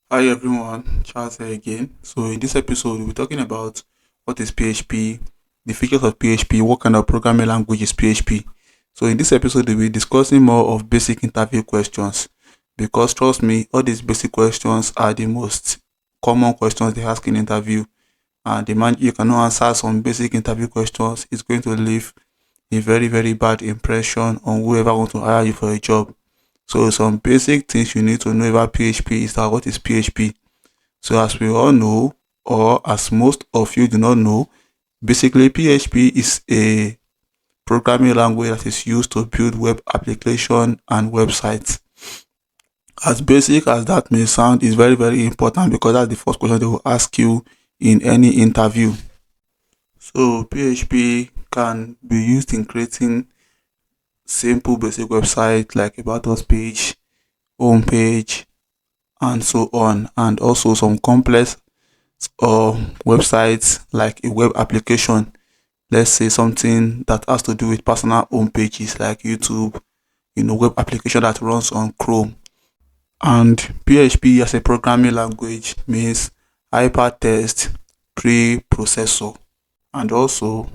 Hi everyone, Charles here again. So in this episode, we'll be talking about what is PHP, the features of PHP, what kind of programming language is PHP. So in this episode, we'll be discussing more of basic interview questions because trust me, all these basic questions are the most common questions they ask in interview. And the man you cannot answer some basic interview questions is going to leave a very bad impression on whoever wants to hire you for a job. So some basic things you need to know about PHP is that what is PHP? So as we all know, or as most of you do not know, basically PHP is a programming language that is used to build web application and websites. As basic as that may sound, is very important because that's the first question they will ask you in any interview. So PHP can be used in creating simple basic websites like about us page, home page, and so on, and also some complex websites like a web application. Let's say something that has to do with personal home pages like YouTube, web application that runs on Chrome. And PHP as a programming language means hypertext preprocessor, and also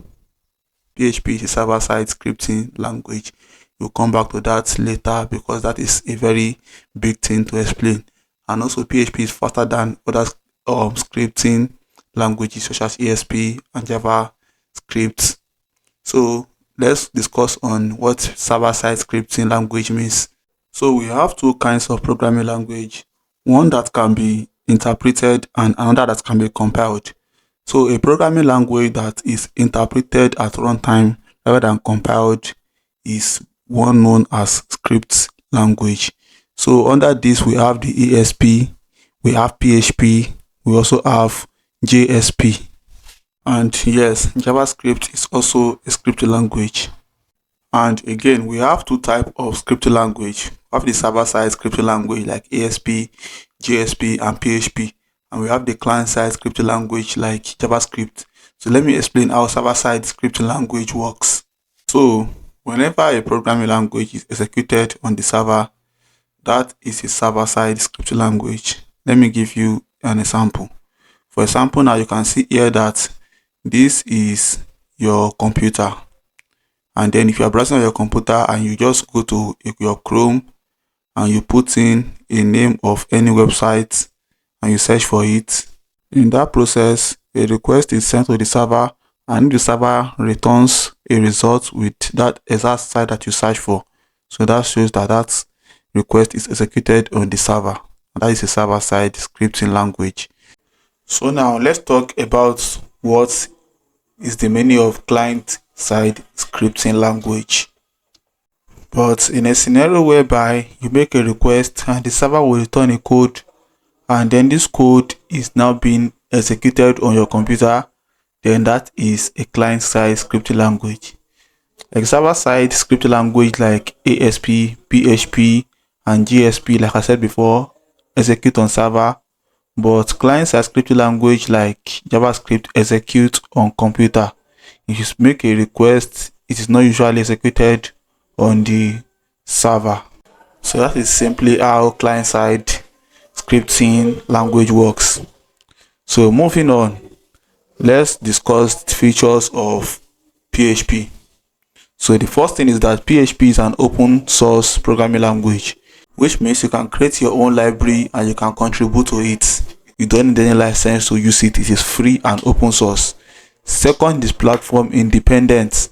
PHP is a server-side scripting language. We'll come back to that later because that is a very big thing to explain. And also PHP is faster than other scripting languages such as ESP and JavaScript. So let's discuss on what server-side scripting language means. So we have two kinds of programming language, one that can be interpreted and another that can be compiled. So a programming language that is interpreted at runtime rather than compiled is one known as script language. So under this we have the ESP, we have PHP, we also have JSP. And yes, JavaScript is also a script language. And again, we have two types of scripting language. We have the server-side scripting language like ASP, JSP, and PHP. And we have the client-side scripting language like JavaScript. So let me explain how server-side scripting language works. So whenever a programming language is executed on the server, that is a server-side scripting language. Let me give you an example. For example, now you can see here that this is your computer. And then if you are browsing on your computer and you just go to your Chrome and you put in a name of any website and you search for it, in that process a request is sent to the server and the server returns a result with that exact site that you search for. So that shows that that request is executed on the server, and that is a server-side scripting language. So now let's talk about what is the meaning of client-side scripting language. But in a scenario whereby you make a request and the server will return a code, and then this code is now being executed on your computer, then that is a client-side scripting language. Like server-side scripting language like ASP, PHP, and JSP, like I said before, execute on server, but client-side scripting language like JavaScript execute on computer. If you make a request, it is not usually executed on the server. So that is simply how client-side scripting language works. So moving on, let's discuss the features of PHP. So the first thing is that PHP is an open source programming language, which means you can create your own library and you can contribute to it. You don't need any license to use it. It is free and open source. Second is platform independent.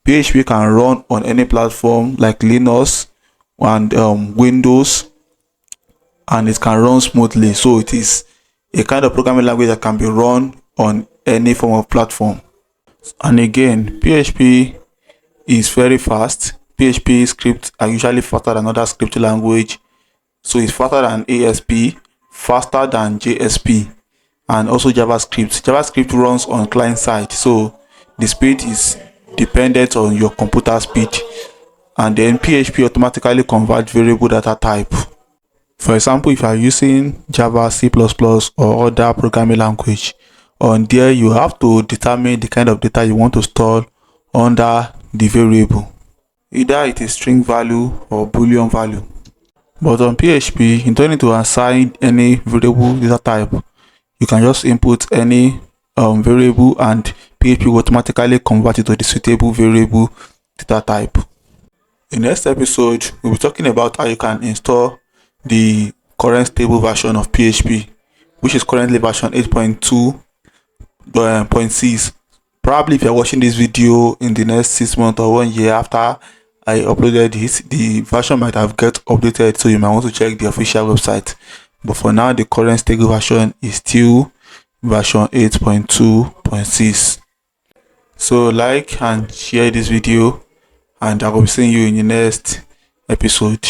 PHP can run on any platform like Linux and Windows, and it can run smoothly. So it is a kind of programming language that can be run on any form of platform. And again, PHP is very fast. PHP scripts are usually faster than other scripting language. So it's faster than ASP, faster than JSP, and also JavaScript. JavaScript runs on client side, so the speed is dependent on your computer speed. And then PHP automatically converts variable data type. For example, if you are using Java, C++, or other programming language, on there you have to determine the kind of data you want to store under the variable. Either it is string value or boolean value. But on PHP, you don't need to assign any variable data type. You can just input any variable, and PHP will automatically convert it to the suitable variable data type. In the next episode, we'll be talking about how you can install the current stable version of PHP, which is currently version 8.2.6. Probably if you're watching this video in the next 6 months or 1 year after I uploaded this, the version might have get updated, so you might want to check the official website. But for now, the current stable version is still version 8.2.6. So like and share this video, and I will be seeing you in the next episode.